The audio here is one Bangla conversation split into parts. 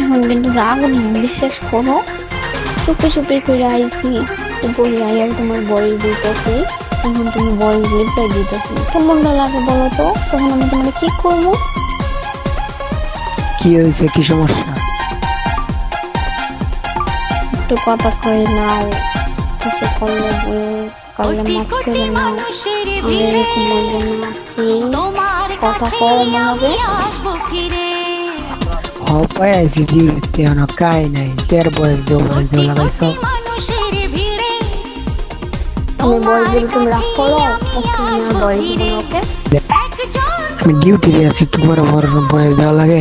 এখন কিন্তু রাগ বিশ্বাস করো, চুপি চুপি করে আইসি বলে আইয়ার তোমার বয়স দিতেছি, এখন তুমি বয়স রিপ্লাই দিতেছি, কেমনটা লাগে বলো তো? তখন আমি তোমার কি করবো? কি হয়েছে, কি সমস্যা? একটু কথা কয়ে নাও, কিছু করলে কালে মাফ করে নাও, আমি এরকম বলবো না, প্লিজ কথা কম হবে। হপায় আইসি ডিউটিতে এখনো কাই নাই, তের বয়স দেও লাগাইছ। আমি বয়স দিলে তুমি রাগ করো? ওকে আমি আর বয়স দিব না, ওকে? আমি ডিউটিতে আছি, একটু পরে বয়স দেওয়া লাগে?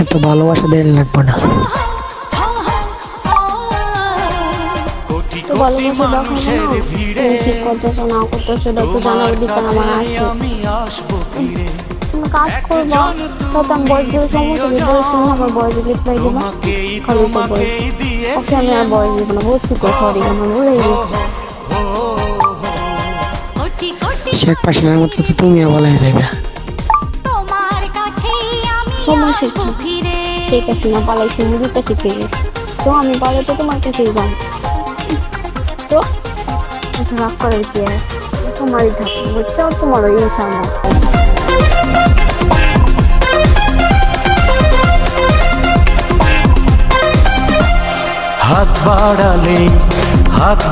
এত ভালোবাসা দেওয়া লাগবে না। তো ভালোবাসা দেখাবো না, তুমি ঠিক করতেছো না করতেছো এটা তো জানার অধিকার আমার আছে। তুমি কাজ করবা, তত আমি বয়স দিলে সমস্যা কি? বয়স শুনে আমার বয়স রিপ্লাই দিবা, খালি তো বয়স। ওকে আমি আর বয়স দিব না, বলছি তো, সরি আমার ভুলে গেছি। শেখ পাশানের মতো তো তুমিও বলাই যাবে। সমস্যা কি? শেখ হাসিনা পালাইছি, মুদির কাছে পেয়ে গেছি, তো আমি পালে তো তোমার কাছেই যাই, তো রাগ করার কি আছে? তোমারই থাকবে, বুঝছো? তোমার ওই সামনে হাত বাড়ালে হাত